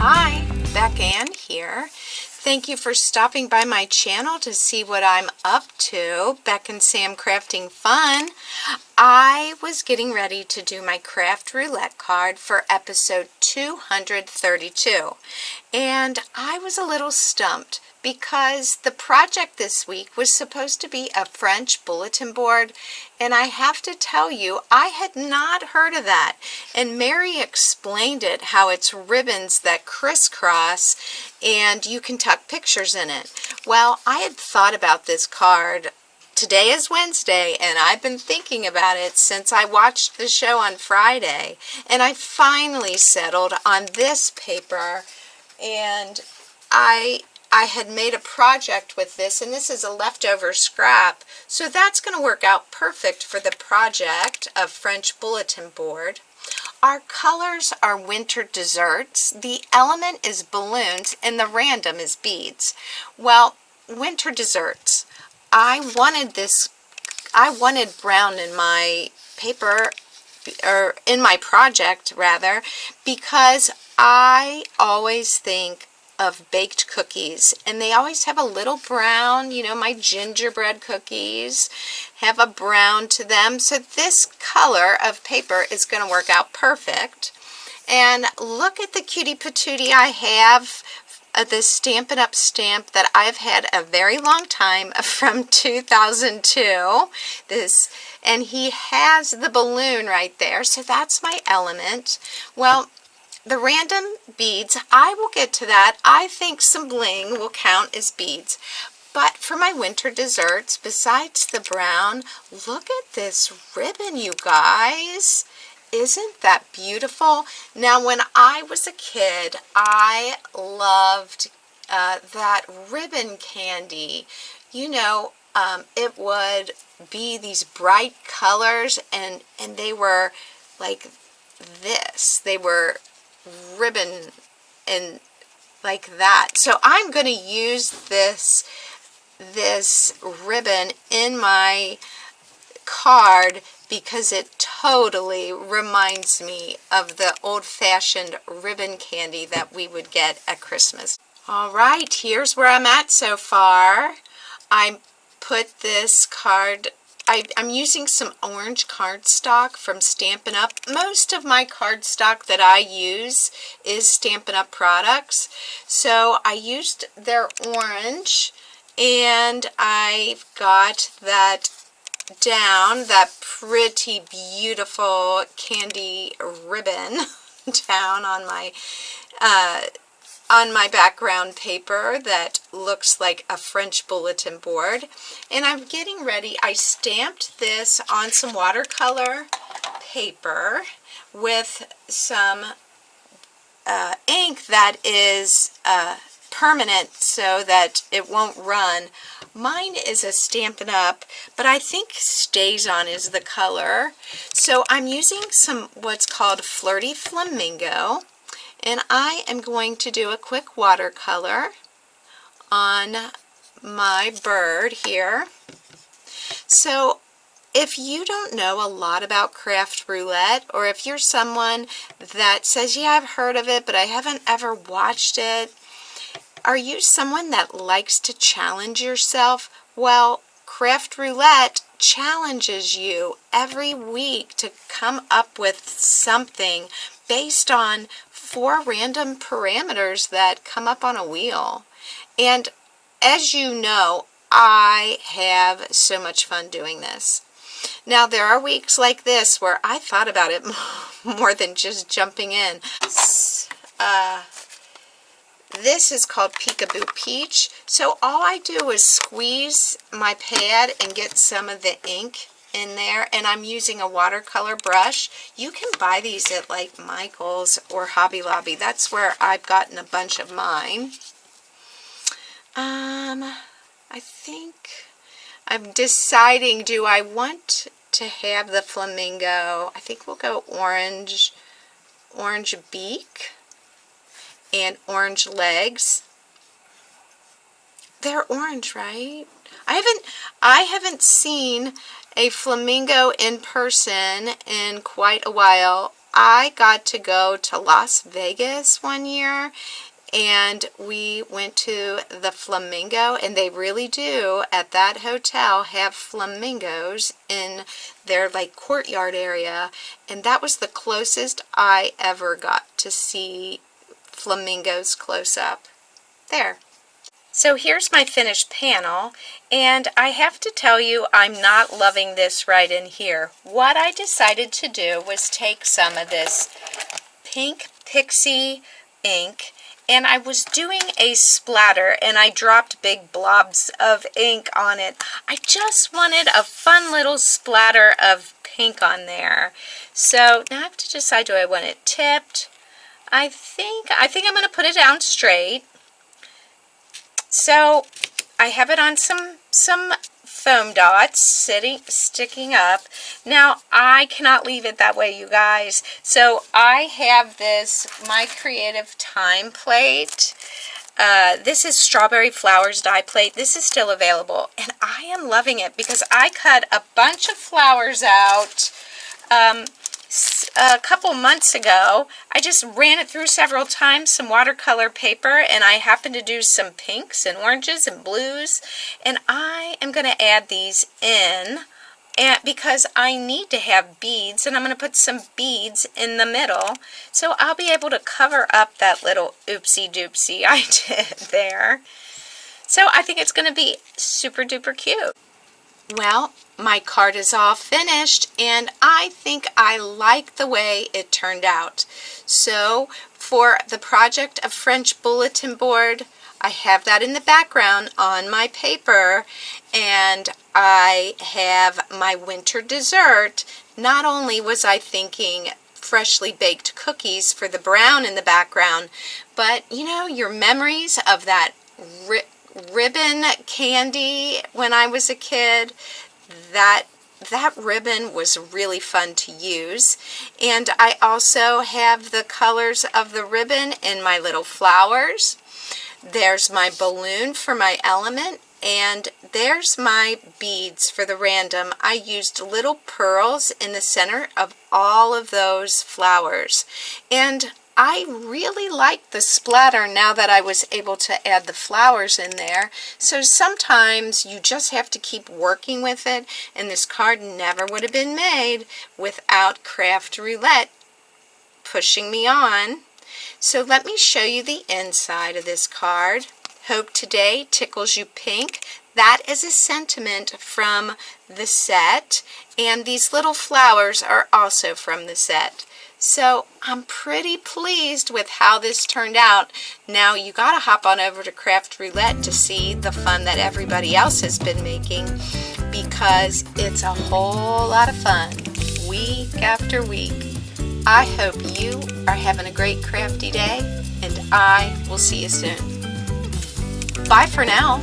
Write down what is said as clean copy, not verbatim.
Hi, Beck Ann here. Thank you for stopping by my channel to see what I'm up to. Beck and Sam Crafting Fun. I was getting ready to do my craft roulette card for episode 232, and I was a little stumped because the project this week was supposed to be a French bulletin board, and I have to tell you, I had not heard of that. And Mary explained it, how it's ribbons that crisscross and you can tuck pictures in it. Well, I had thought about this card. Today is Wednesday, and I've been thinking about it since I watched the show on Friday, and I finally settled on this paper, and I had made a project with this, and this is a leftover scrap, so that's going to work out perfect for the project of French bulletin board. Our colors are winter desserts, the element is balloons, and the random is beads. Well, winter desserts. I wanted brown in my paper, or in my project rather, because I always think of baked cookies, and they always have a little brown. You know, my gingerbread cookies have a brown to them, so this color of paper is going to work out perfect. And look at the cutie patootie I have, this Stampin' Up stamp that I've had a very long time, from 2002. And he has the balloon right there, so that's my element. Well, the random beads, I will get to that. I think some bling will count as beads. But for my winter desserts, besides the brown, look at this ribbon, you guys. Isn't that beautiful? Now, when I was a kid, I loved that ribbon candy. You know, it would be these bright colors, and they were like this. They were ribbon and like that. So I'm going to use this ribbon in my card because it totally reminds me of the old-fashioned ribbon candy that we would get at Christmas. All right, here's where I'm at so far. I put this card, I'm using some orange cardstock from Stampin' Up. Most of my cardstock that I use is Stampin' Up products. So I used their orange, and I've got that down, that pretty beautiful candy ribbon down on my background paper that looks like a French bulletin board. And I'm getting ready. I stamped this on some watercolor paper with some ink that is permanent so that it won't run. Mine is a Stampin' Up, but I think Stays On is the color. So I'm using some what's called Flirty Flamingo, and I am going to do a quick watercolor on my bird here. So if you don't know a lot about craft roulette, or if you're someone that says, yeah, I've heard of it, but I haven't ever watched it, are you someone that likes to challenge yourself? Well, Craft Roulette challenges you every week to come up with something based on 4 random parameters that come up on a wheel. And as you know, I have so much fun doing this. Now, there are weeks like this where I thought about it more than just jumping in. This is called Peekaboo Peach. So all I do is squeeze my pad and get some of the ink in there, and I'm using a watercolor brush. You can buy these at like Michael's or Hobby Lobby. That's where I've gotten a bunch of mine. I think I'm deciding, do I want to have the flamingo? I think we'll go orange beak and orange legs. They're orange, right? I haven't seen a flamingo in person in quite a while. I got to go to Las Vegas one year, and we went to the Flamingo, and they really do at that hotel have flamingos in their like courtyard area, and that was the closest I ever got to see flamingos close up. There. So here's my finished panel, and I have to tell you I'm not loving this right in here. What I decided to do was take some of this pink pixie ink, and I was doing a splatter, and I dropped big blobs of ink on it. I just wanted a fun little splatter of pink on there. So now I have to decide, do I want it tipped? I think I'm going to put it down straight. So I have it on some foam dots sticking up. Now I cannot leave it that way, you guys. So I have this My Creative Time plate. This is Strawberry Flowers die plate. This is still available, and I am loving it because I cut a bunch of flowers out a couple months ago. I just ran it through several times, some watercolor paper, and I happened to do some pinks and oranges and blues, and I am going to add these in because I need to have beads, and I'm going to put some beads in the middle, so I'll be able to cover up that little oopsie doopsie I did there. So I think it's going to be super duper cute. Well, my card is all finished, and I think I like the way it turned out. So for the project of French bulletin board, I have that in the background on my paper, and I have my winter dessert. Not only was I thinking freshly baked cookies for the brown in the background, but you know, your memories of that ribbon candy when I was a kid, that ribbon was really fun to use. And I also have the colors of the ribbon in my little flowers. There's my balloon for my element, and there's my beads for the random. I used little pearls in the center of all of those flowers, and I really like the splatter now that I was able to add the flowers in there. So sometimes you just have to keep working with it, and this card never would have been made without Craft Roulette pushing me on. So let me show you the inside of this card. Hope today tickles you pink. That is a sentiment from the set, and these little flowers are also from the set. So I'm pretty pleased with how this turned out. Now you gotta hop on over to Craft Roulette to see the fun that everybody else has been making, because it's a whole lot of fun week after week. I hope you are having a great crafty day, and I will see you soon. Bye for now.